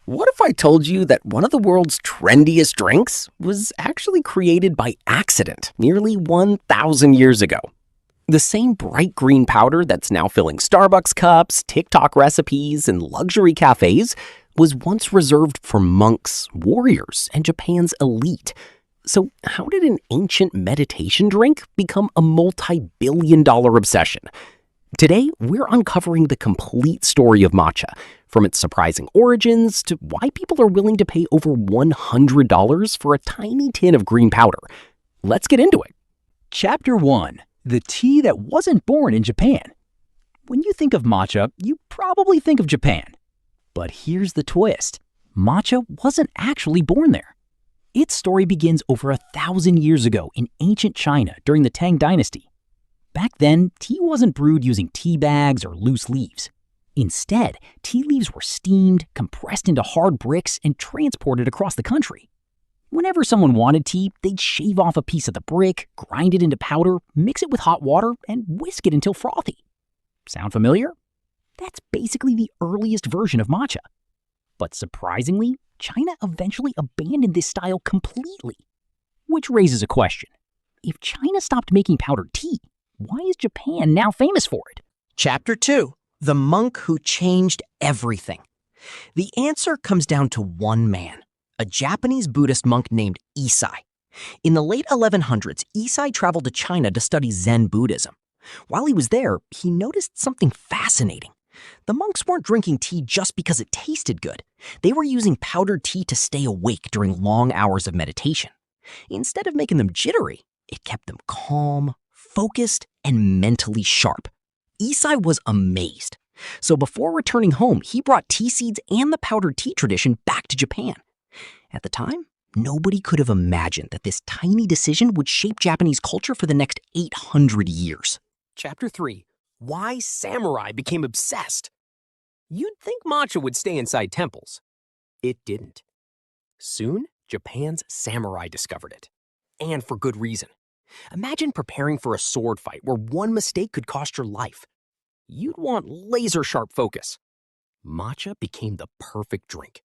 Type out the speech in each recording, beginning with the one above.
What if I told you that one of the world's trendiest drinks was actually created by accident nearly 1,000 years ago? The same bright green powder that's now filling Starbucks cups, TikTok recipes, and luxury cafes was once reserved for monks, warriors, and Japan's elite. So, how did an ancient meditation drink become a multi-billion-dollar obsession? Today, we're uncovering the complete story of matcha, from its surprising origins to why people are willing to pay over $100 for a tiny tin of green powder. Let's get into it. Chapter 1. The tea that wasn't born in Japan. When you think of matcha, you probably think of Japan. But here's the twist. Matcha wasn't actually born there. Its story begins over 1,000 years ago in ancient China during the Tang Dynasty. Back then, tea wasn't brewed using tea bags or loose leaves. Instead, tea leaves were steamed, compressed into hard bricks, and transported across the country. Whenever someone wanted tea, they'd shave off a piece of the brick, grind it into powder, mix it with hot water, and whisk it until frothy. Sound familiar? That's basically the earliest version of matcha. But surprisingly, China eventually abandoned this style completely. Which raises a question. If China stopped making powdered tea, why is Japan now famous for it? Chapter 2. The Monk Who Changed Everything. The answer comes down to one man, a Japanese Buddhist monk named Isai. In the late 1100s, Isai traveled to China to study Zen Buddhism. While he was there, he noticed something fascinating. The monks weren't drinking tea just because it tasted good. They were using powdered tea to stay awake during long hours of meditation. Instead of making them jittery, it kept them calm, focused, and mentally sharp. Isai was amazed. So before returning home, he brought tea seeds and the powdered tea tradition back to Japan. At the time, nobody could have imagined that this tiny decision would shape Japanese culture for the next 800 years. Chapter 3. Why Samurai Became Obsessed. You'd think matcha would stay inside temples. It didn't. Soon, Japan's samurai discovered it. And for good reason. Imagine preparing for a sword fight where one mistake could cost your life. You'd want laser-sharp focus. Matcha became the perfect drink.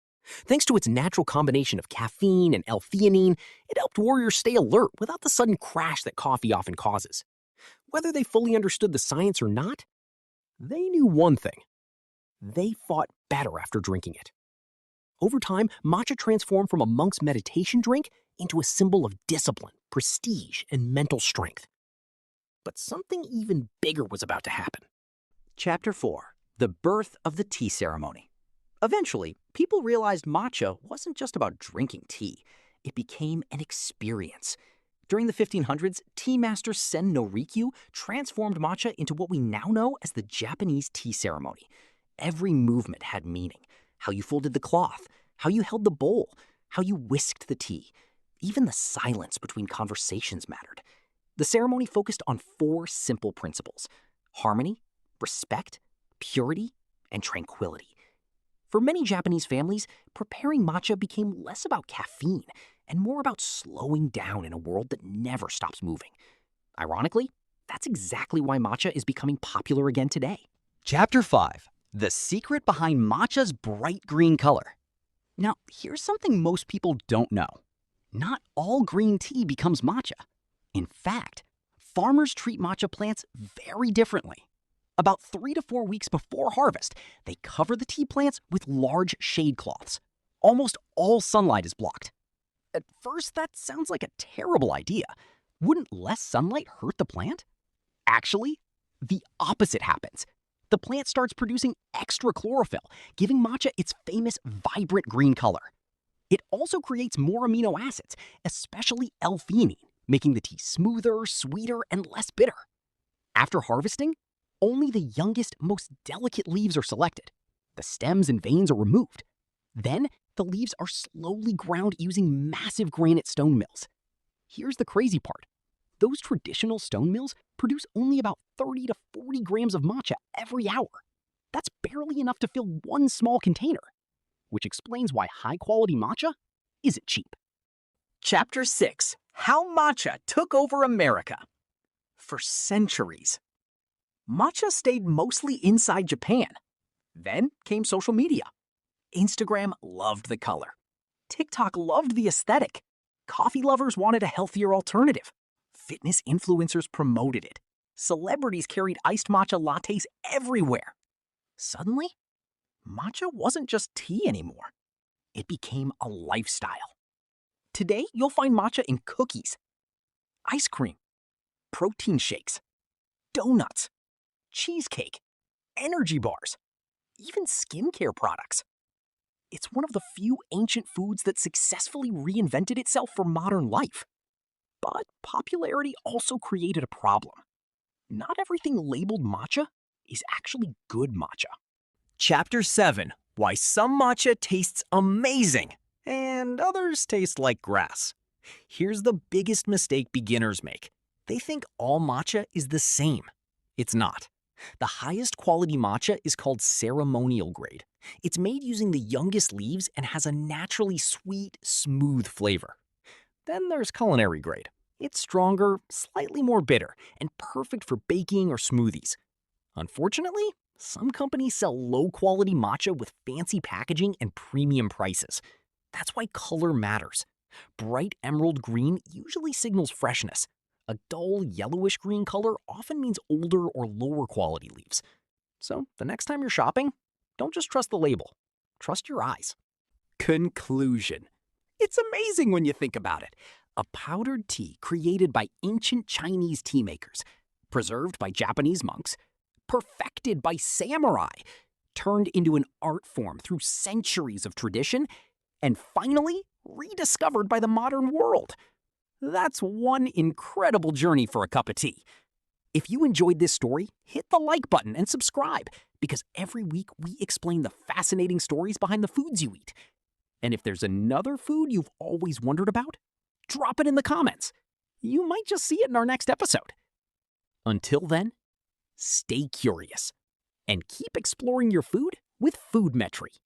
Thanks to its natural combination of caffeine and L-theanine, it helped warriors stay alert without the sudden crash that coffee often causes. Whether they fully understood the science or not, they knew one thing. They fought better after drinking it. Over time, matcha transformed from a monk's meditation drink into a symbol of discipline, prestige, and mental strength. But something even bigger was about to happen. Chapter 4. The birth of the tea ceremony. Eventually, people realized matcha wasn't just about drinking tea. It became an experience. During the 1500s, tea master Sen no Rikyu transformed matcha into what we now know as the Japanese tea ceremony. Every movement had meaning. How you folded the cloth, how you held the bowl, how you whisked the tea. Even the silence between conversations mattered. The ceremony focused on 4 simple principles: harmony, respect, purity, and tranquility. For many Japanese families, preparing matcha became less about caffeine and more about slowing down in a world that never stops moving. Ironically, that's exactly why matcha is becoming popular again today. Chapter 5. The secret behind matcha's bright green color. Now, here's something most people don't know. Not all green tea becomes matcha. In fact, farmers treat matcha plants very differently. About 3 to 4 weeks before harvest, they cover the tea plants with large shade cloths. Almost all sunlight is blocked. At first, that sounds like a terrible idea. Wouldn't less sunlight hurt the plant? Actually, the opposite happens. The plant starts producing extra chlorophyll, giving matcha its famous vibrant green color. It also creates more amino acids, especially L-theanine, making the tea smoother, sweeter, and less bitter. After harvesting, only the youngest, most delicate leaves are selected. The stems and veins are removed. Then, the leaves are slowly ground using massive granite stone mills. Here's the crazy part. Those traditional stone mills produce only about 30 to 40 grams of matcha every hour. That's barely enough to fill one small container, which explains why high-quality matcha isn't cheap. Chapter 6. How Matcha Took Over America. For centuries, matcha stayed mostly inside Japan. Then came social media. Instagram loved the color. TikTok loved the aesthetic. Coffee lovers wanted a healthier alternative. Fitness influencers promoted it. Celebrities carried iced matcha lattes everywhere. Suddenly, matcha wasn't just tea anymore. It became a lifestyle. Today, you'll find matcha in cookies, ice cream, protein shakes, donuts, cheesecake, energy bars, even skincare products. It's one of the few ancient foods that successfully reinvented itself for modern life. But popularity also created a problem. Not everything labeled matcha is actually good matcha. Chapter 7: Why some matcha tastes amazing and others taste like grass. Here's the biggest mistake beginners make. They think all matcha is the same. It's not. The highest quality matcha is called ceremonial grade. It's made using the youngest leaves and has a naturally sweet, smooth flavor. Then there's culinary grade. It's stronger, slightly more bitter, and perfect for baking or smoothies. Unfortunately, some companies sell low-quality matcha with fancy packaging and premium prices. That's why color matters. Bright emerald green usually signals freshness. A dull yellowish green color often means older or lower quality leaves. So the next time you're shopping, don't just trust the label. Trust your eyes. Conclusion. It's amazing when you think about it. A powdered tea created by ancient Chinese tea makers, preserved by Japanese monks, perfected by samurai, turned into an art form through centuries of tradition, and finally rediscovered by the modern world. That's one incredible journey for a cup of tea. If you enjoyed this story, hit the like button and subscribe, because every week we explain the fascinating stories behind the foods you eat. And if there's another food you've always wondered about, drop it in the comments. You might just see it in our next episode. Until then, stay curious and keep exploring your food with Foodmetry.